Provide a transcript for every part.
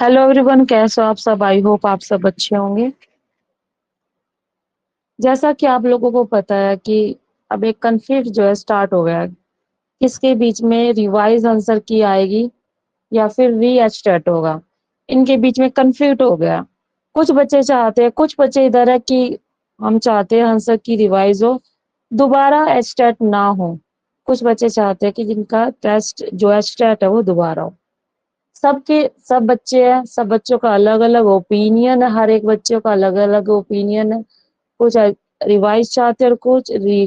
Hello everyone, कैसे हो आप सब। आई होप आप सब अच्छे होंगे। जैसा कि आप लोगों को पता है कि अब एक कन्फ्लिक्ट जो है स्टार्ट हो गया है। किसके बीच में रिवाइज आंसर की आएगी या फिर री एचटेट होगा। इनके बीच में कन्फ्लिक्ट हो गया। कुछ बच्चे चाहते हैं, कुछ बच्चे इधर है कि हम चाहते हैं आंसर की रिवाइज हो, दोबारा एचटेट ना हो। कुछ बच्चे चाहते हैं कि जिनका टेस्ट जो एचटेट है वो दोबारा हो। सबके सब बच्चे हैं, सब बच्चों का अलग अलग ओपिनियन है, हर एक बच्चे का अलग अलग ओपिनियन है। कुछ रिवाइज चाहते हैं और कुछ री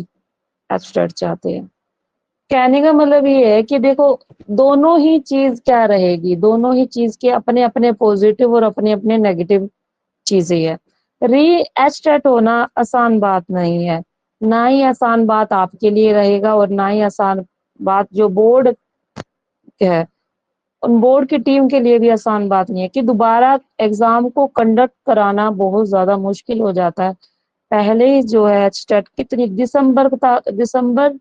एब्स्ट्रैक्ट चाहते हैं। कहने का मतलब ये है कि देखो, दोनों ही चीज क्या रहेगी, दोनों ही चीज के अपने अपने पॉजिटिव और अपने अपने नेगेटिव चीजें है। री एब्स्ट्रैक्ट होना आसान बात नहीं है, ना ही आसान बात आपके लिए रहेगा और ना ही आसान बात जो बोर्ड है उन बोर्ड की टीम के लिए भी आसान बात नहीं है कि दोबारा एग्जाम को कंडक्ट कराना बहुत ज्यादा मुश्किल हो जाता है। पहले ही जो है स्टेट कितनी दिसंबर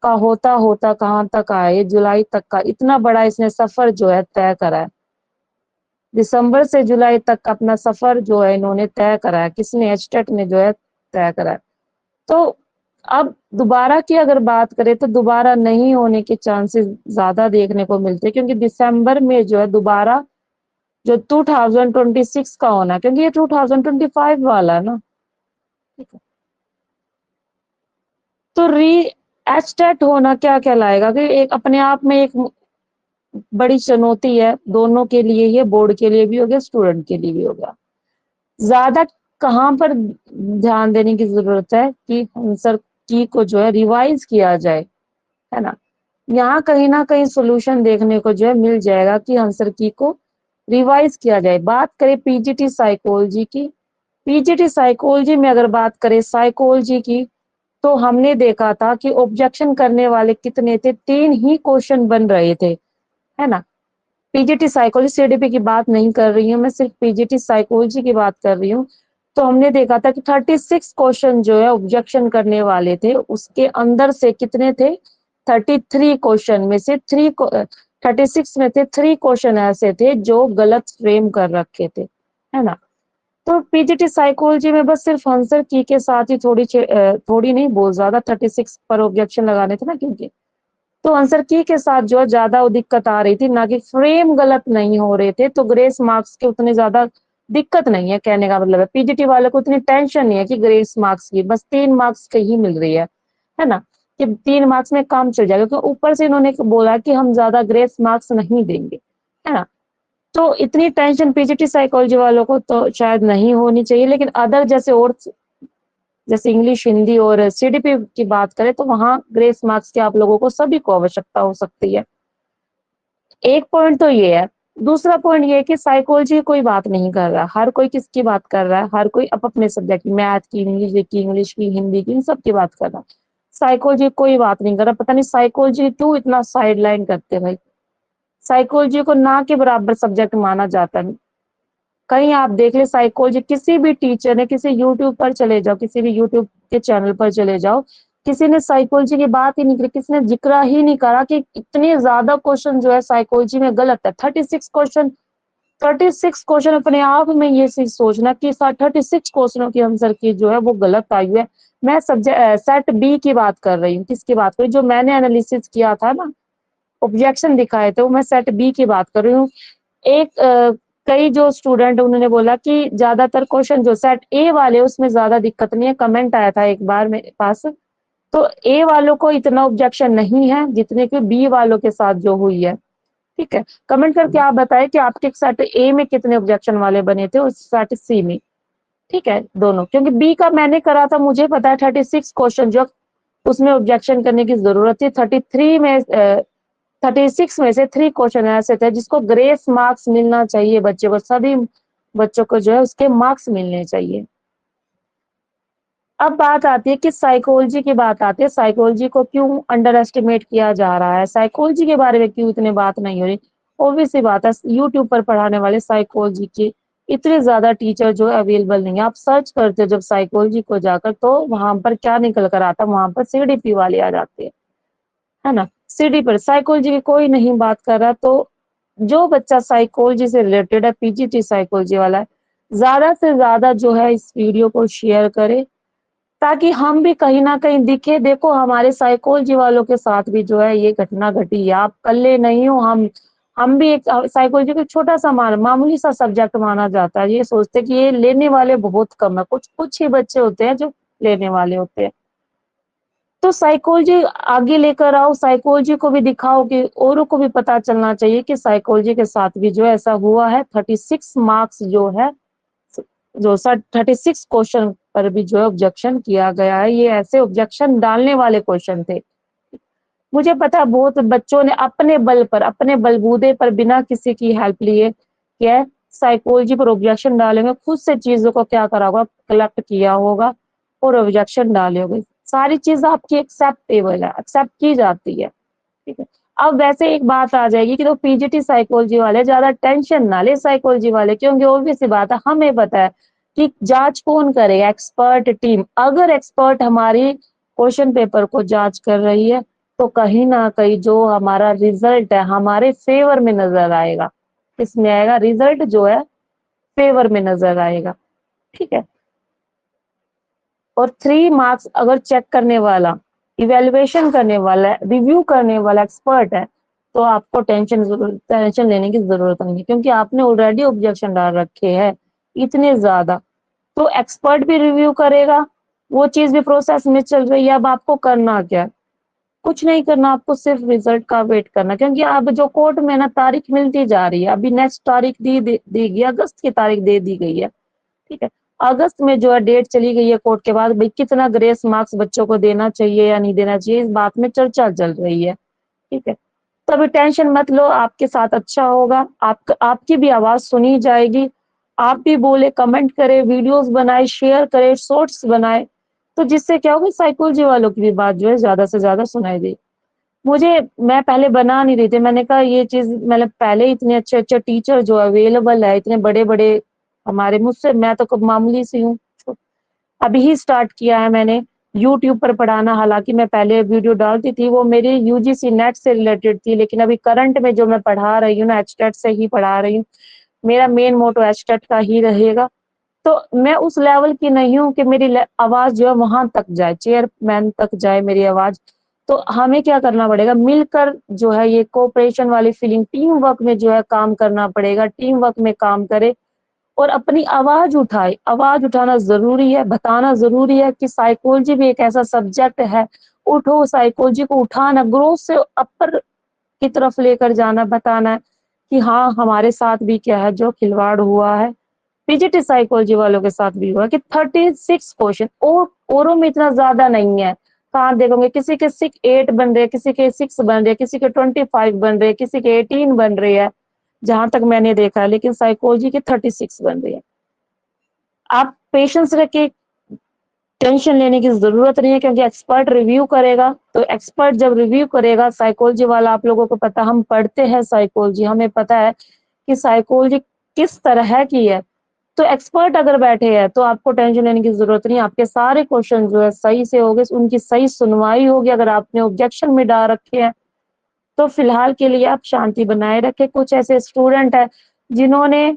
का होता होता कहाँ तक आए, जुलाई तक का इतना बड़ा इसने सफर जो है तय करा है। दिसंबर से जुलाई तक का अपना सफर जो है इन्होंने तय करा है, किसने, एचटेट ने जो है तय करा है। तो अब दोबारा की अगर बात करें तो दोबारा नहीं होने के चांसेस ज्यादा देखने को मिलते हैं, क्योंकि दिसंबर में जो है दोबारा जो 2026 का होना है, क्योंकि ये 2025 वाला है ना। ठीक है, तो री एस्टेट होना क्या कहलाएगा कि एक अपने आप में एक बड़ी चुनौती है, दोनों के लिए, ये बोर्ड के लिए भी हो गया, स्टूडेंट के लिए भी हो गया। ज्यादा कहाँ पर ध्यान देने की जरूरत है कि आंसर की को जो है रिवाइज किया जाए, है ना। यहाँ कहीं ना कहीं सोल्यूशन देखने को जो है मिल जाएगा कि आंसर की को रिवाइज किया जाए। बात करें पीजीटी साइकोलॉजी की, पीजीटी साइकोलॉजी में अगर बात करें साइकोलॉजी की, तो हमने देखा था कि ऑब्जेक्शन करने वाले कितने थे, 3 ही क्वेश्चन बन रहे थे, है ना। पीजीटी साइकोलॉजी, सीडीपी की बात नहीं कर रही हूँ मैं, सिर्फ पीजीटी साइकोलॉजी की बात कर रही हूँ। तो हमने देखा था कि 36 क्वेश्चन जो है ऑब्जेक्शन करने वाले थे, उसके अंदर से कितने थे, 33 क्वेश्चन में से 36 में से 3 क्वेश्चन ऐसे थे जो गलत फ्रेम कर रखे थे, है ना। तो पीजीटी साइकोलॉजी में बस सिर्फ आंसर की के साथ ही थोड़ी नहीं, बहुत ज्यादा 36 पर ऑब्जेक्शन लगाने थे ना, क्योंकि तो आंसर की के साथ जो ज्यादा दिक्कत आ रही थी, ना कि फ्रेम गलत नहीं हो रहे थे। तो ग्रेस मार्क्स के उतने ज्यादा दिक्कत नहीं है, कहने का मतलब है पीजीटी वाले को उतनी टेंशन नहीं है कि ग्रेस मार्क्स की, बस 3 मार्क्स की ही मिल रही है ना, कि 3 मार्क्स में काम चल जाएगा। क्योंकि ऊपर से इन्होंने बोला कि हम ज्यादा ग्रेस मार्क्स नहीं देंगे, है ना। तो इतनी टेंशन पीजीटी साइकोलॉजी वालों को तो शायद नहीं होनी चाहिए, लेकिन अदर जैसे और जैसे इंग्लिश, हिंदी और सीडीपी की बात करें तो वहां ग्रेस मार्क्स की आप लोगों को सभी को आवश्यकता हो सकती है। एक पॉइंट तो ये है। दूसरा पॉइंट ये है कि साइकोलॉजी कोई बात नहीं कर रहा, हर कोई किसकी बात कर रहा है, हर कोई अपने सब्जेक्ट, मैथ की, इंग्लिश की, हिंदी की, इन सब की बात कर रहा है। साइकोलॉजी कोई बात नहीं कर रहा। पता नहीं साइकोलॉजी क्यों इतना साइड लाइन करते हैं भाई। साइकोलॉजी को ना के बराबर सब्जेक्ट माना जाता है। कहीं आप देख ले साइकोलॉजी, किसी भी टीचर ने, किसी यूट्यूब पर चले जाओ, किसी भी यूट्यूब के चैनल पर चले जाओ, किसी ने साइकोलॉजी की बात ही नहीं करी, किसी ने जिक्र ही नहीं करा कि इतने ज्यादा क्वेश्चन जो है साइकोलॉजी में गलत है। 36 क्वेश्चन अपने आप में ये चीज सोचना कि 36 क्वेश्चनों की आंसर की जो है वो गलत आई है। मैं सब्जेक्ट सेट बी की बात कर रही हूँ, किसकी बात कर रही हूँ, जो मैंने एनालिसिस किया था ना, ऑब्जेक्शन दिखाए थे, वो मैं सेट बी की बात कर रही हूँ। एक कई जो स्टूडेंट उन्होंने बोला कि ज्यादातर क्वेश्चन जो सेट ए वाले उसमें ज्यादा दिक्कत नहीं है, कमेंट आया था एक बार मेरे पास। तो ए वालों को इतना ऑब्जेक्शन नहीं है जितने कि बी वालों के साथ जो हुई है। ठीक है, कमेंट करके आप बताएं कि आपके सेट ए में कितने ऑब्जेक्शन वाले बने थे उस सेट सी में। ठीक है, दोनों, क्योंकि बी का मैंने करा था, मुझे पता है 36 क्वेश्चन जो उसमें ऑब्जेक्शन करने की जरूरत थी, 36 में से 3 क्वेश्चन ऐसे थे जिसको ग्रेस मार्क्स मिलना चाहिए बच्चे को, सभी बच्चों को जो है उसके मार्क्स मिलने चाहिए। अब बात आती है कि साइकोलॉजी की बात आती है, साइकोलॉजी को क्यों अंडर एस्टिमेट किया जा रहा है, साइकोलॉजी के बारे में क्यों इतनी बात नहीं हो रही। ऑब्वियस सी बात है, यूट्यूब पर पढ़ाने वाले साइकोलॉजी के इतने ज्यादा टीचर जो अवेलेबल नहीं है। आप सर्च करते हो जब साइकोलॉजी को जाकर, तो वहां पर क्या निकल कर आता है, वहां पर सीडीपी वाले आ जाते हैं, है ना। सीडी पर साइकोलॉजी की कोई नहीं बात कर रहा। तो जो बच्चा साइकोलॉजी से रिलेटेड है, पीजीटी साइकोलॉजी वाला है, ज्यादा से ज्यादा जो है इस वीडियो को शेयर करे, ताकि हम भी कहीं ना कहीं दिखे, देखो हमारे साइकोलॉजी वालों के साथ भी जो है ये घटना घटी है, आप अकेले नहीं हो। हम भी एक साइकोलॉजी को छोटा सा मामूली सा सब्जेक्ट माना जाता है। ये सोचते हैं कि ये लेने वाले बहुत कम है, कुछ कुछ ही बच्चे होते हैं जो लेने वाले होते हैं। तो साइकोलॉजी आगे लेकर आओ, साइकोलॉजी को भी दिखाओ कि औरों को भी पता चलना चाहिए कि साइकोलॉजी के साथ भी जो ऐसा हुआ है। 36 मार्क्स जो है, जो सर 36 क्वेश्चन पर भी जो है ऑब्जेक्शन किया गया है। ये ऐसे ऑब्जेक्शन डालने वाले क्वेश्चन थे। मुझे पता है बहुत बच्चों ने अपने बल पर, अपने बलबूते पर, बिना किसी की हेल्प लिए क्या साइकोलॉजी पर ऑब्जेक्शन डालेंगे, खुद से चीजों को क्या करा होगा, कलेक्ट किया होगा और ऑब्जेक्शन डाले होंगे। सारी चीज आपकी एक्सेप्टेबल है, एक्सेप्ट की जाती है, ठीक है। अब वैसे एक बात आ जाएगी कि तो पीजीटी साइकोलॉजी वाले ज्यादा टेंशन ना ले, साइकोलॉजी वाले, क्योंकि ऑब्वियस सी बात है, हमें पता है कि जांच कौन करेगा, एक्सपर्ट टीम। अगर एक्सपर्ट हमारी क्वेश्चन पेपर को जांच कर रही है तो कहीं ना कहीं जो हमारा रिजल्ट है हमारे फेवर में नजर आएगा। किसमें आएगा? रिजल्ट जो है फेवर में नजर आएगा, ठीक है। और 3 मार्क्स अगर चेक करने वाला, इवेल्युएशन करने वाला, रिव्यू करने वाला एक्सपर्ट है, तो आपको टेंशन लेने की जरूरत नहीं है, क्योंकि आपने ऑलरेडी ऑब्जेक्शन डाल रखे हैं इतने ज्यादा। तो एक्सपर्ट भी रिव्यू करेगा, वो चीज भी प्रोसेस में चल रही है। अब आपको करना क्या? कुछ नहीं करना, आपको सिर्फ रिजल्ट का वेट करना, क्योंकि अब जो कोर्ट में ना तारीख मिलती जा रही है। अभी नेक्स्ट तारीख दी गई, अगस्त की तारीख दे दी गई है, ठीक है। अगस्त में जो है डेट चली गई है कोर्ट के बाद, भाई कितना ग्रेस मार्क्स बच्चों को देना चाहिए या नहीं देना चाहिए, इस बात में चर्चा चल रही है, ठीक है। तो अभी टेंशन मत लो, आपके साथ अच्छा होगा, आपकी भी आवाज सुनी जाएगी। आप भी बोले, कमेंट करे, वीडियोस बनाए, शेयर करे, शॉर्ट्स बनाए, तो जिससे क्या होगा, साइकोलॉजी वालों की भी बात जो है ज्यादा से ज्यादा सुनाई दे। मुझे, मैं पहले बना नहीं रही थी, मैंने कहा ये चीज, मैंने पहले इतने अच्छे अच्छे टीचर जो अवेलेबल है, इतने बड़े बड़े हमारे, मुझसे मैं तो मामूली सी हूँ, अभी ही स्टार्ट किया है मैंने यूट्यूब पर पढ़ाना। हालांकि मैं पहले वीडियो डालती थी, वो मेरी यूजीसी नेट से रिलेटेड थी, लेकिन अभी करंट में जो मैं पढ़ा रही हूँ ना, एचटेट से ही पढ़ा रही हूँ। मेरा मेन मोटो एचटेट का ही रहेगा। तो मैं उस लेवल की नहीं हूँ कि मेरी आवाज जो है वहां तक जाए, चेयरमैन तक जाए मेरी आवाज। तो हमें क्या करना पड़ेगा, मिलकर जो है ये कोऑपरेशन वाली फीलिंग, टीम वर्क में जो है काम करना पड़ेगा, टीम वर्क में काम करे और अपनी आवाज उठाए। आवाज उठाना जरूरी है, बताना जरूरी है कि साइकोलॉजी भी एक ऐसा सब्जेक्ट है। उठो, साइकोलॉजी को उठाना, ग्रोथ से अपर की तरफ लेकर जाना, बताना कि हाँ हमारे साथ भी क्या है जो खिलवाड़ हुआ है, पीजीटी साइकोलॉजी वालों के साथ भी हुआ कि 36 क्वेश्चन, और औरों में इतना ज्यादा नहीं है। कहाँ देखोगे, किसी के 6 8 बन रहे, किसी के 6 बन रहे, किसी के 25 बन रहे, किसी के 18 बन रहे हैं, जहां तक मैंने देखा है, लेकिन साइकोलॉजी के 36 बन रही है। आप पेशेंस रखे, टेंशन लेने की जरूरत नहीं है, क्योंकि एक्सपर्ट रिव्यू करेगा। तो एक्सपर्ट जब रिव्यू करेगा, साइकोलॉजी वाला, आप लोगों को पता, हम पढ़ते हैं साइकोलॉजी, हमें पता है कि साइकोलॉजी किस तरह की है। तो एक्सपर्ट अगर बैठे हैं तो आपको टेंशन लेने की जरूरत नहीं, आपके सारे क्वेश्चन जो है सही से होंगे, उनकी सही सुनवाई होगी। अगर आपने ऑब्जेक्शन में डाल रखे हैं तो फिलहाल के लिए आप शांति बनाए रखें। कुछ ऐसे स्टूडेंट है जिन्होंने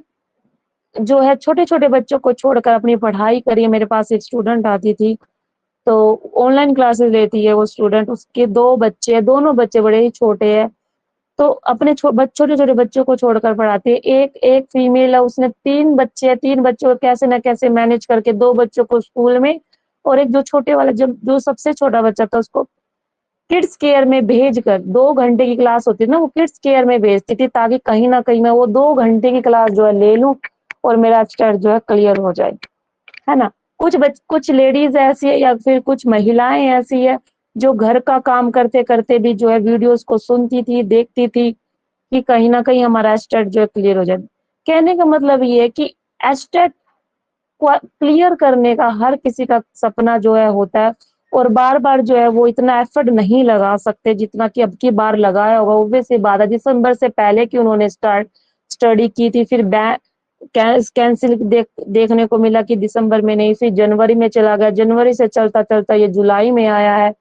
जो है छोटे छोटे बच्चों को छोड़कर अपनी पढ़ाई करी है। मेरे पास एक स्टूडेंट आती थी, तो ऑनलाइन क्लासेस लेती है वो स्टूडेंट, उसके 2 बच्चे हैं, दोनों बच्चे बड़े ही छोटे हैं। तो अपने छोटे छोटे बच्चों को छोड़कर पढ़ाती है। एक एक फीमेल है, उसने 3 बच्चे हैं, 3 बच्चों को कैसे ना कैसे मैनेज करके 2 बच्चों को स्कूल में, और एक जो छोटे वाला, जब जो सबसे छोटा बच्चा था उसको किड्स केयर में भेज कर, 2 घंटे की क्लास होती है ना, वो किड्स केयर में भेजती थी, ताकि कहीं ना कहीं मैं वो 2 घंटे की क्लास जो है ले लूं और मेरा स्टड जो है क्लियर हो जाए, है ना। कुछ लेडीज ऐसी है या फिर कुछ महिलाएं ऐसी है जो घर का काम करते करते भी जो है वीडियोस को सुनती थी, देखती थी कि कहीं ना कहीं हमारा एस्टेट जो है क्लियर हो जाए। कहने का मतलब ये है कि एस्टेट क्लियर करने का हर किसी का सपना जो है होता है, और बार बार जो है वो इतना एफर्ट नहीं लगा सकते जितना कि अब की बार लगाया होगा। ऑब्वियस सी बात है, दिसंबर से पहले की उन्होंने स्टडी की थी, फिर कैंसिल देखने को मिला कि दिसंबर में नहीं, फिर जनवरी में चला गया, जनवरी से चलता चलता ये जुलाई में आया है।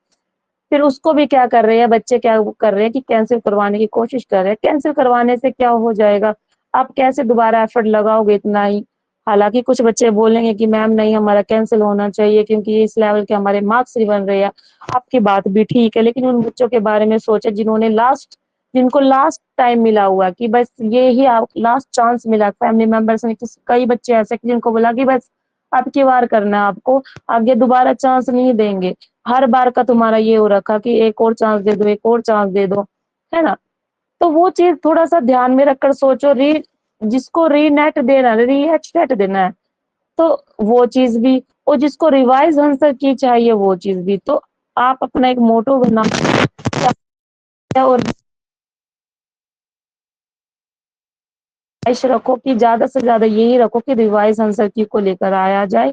फिर उसको भी क्या कर रहे हैं बच्चे, क्या कर रहे हैं कि कैंसिल करवाने की कोशिश कर रहे हैं। कैंसिल करवाने से क्या हो जाएगा, आप कैसे दोबारा एफर्ट लगाओगे इतना ही। हालांकि कुछ बच्चे बोलेंगे कि मैम नहीं हमारा कैंसिल होना चाहिए क्योंकि इस लेवल के हमारे मार्क्स नहीं बन रहे हैं। आपकी बात भी ठीक है, लेकिन उन बच्चों के बारे में सोचे जिन्होंने जिनको लास्ट टाइम मिला हुआ कि बस ये ही लास्ट चांस मिला। फैमिली मेंबर्स ने कई बच्चे ऐसे जिनको बोला कि बस अब की बार करना है आपको, आगे दोबारा चांस नहीं देंगे। हर बार का तुम्हारा ये हो रखा कि एक और चांस दे दो, एक और चांस दे दो, है ना। तो वो चीज थोड़ा सा ध्यान में रखकर सोचो। जिसको री नेट देना है, री एच नेट देना है, तो वो चीज भी, और जिसको रिवाइज आंसर की चाहिए वो चीज भी। तो आप अपना एक मोटो बना और ख्वाहिश रखो कि ज्यादा से ज्यादा यही रखो कि रिवाइज आंसर की को लेकर आया जाए।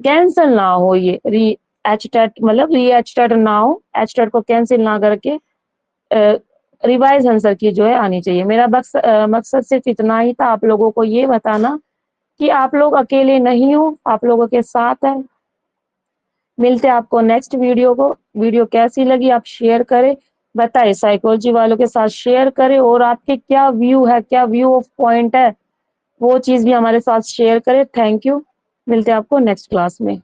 कैंसिल ना हो ये री एच टेट, मतलब री एच टेट ना हो, एच टेट को कैंसिल ना करके रिवाइज आंसर की जो है आनी चाहिए। मेरा मकसद सिर्फ इतना ही था, आप लोगों को ये बताना कि आप लोग अकेले नहीं हो, आप लोगों के साथ है। मिलते हैं आपको नेक्स्ट वीडियो कैसी लगी आप शेयर करें, बताइए, साइकोलॉजी वालों के साथ शेयर करें, और आपके क्या व्यू है, क्या व्यू ऑफ पॉइंट है, वो चीज भी हमारे साथ शेयर करें। Thank you. मिलते हैं आपको नेक्स्ट क्लास में।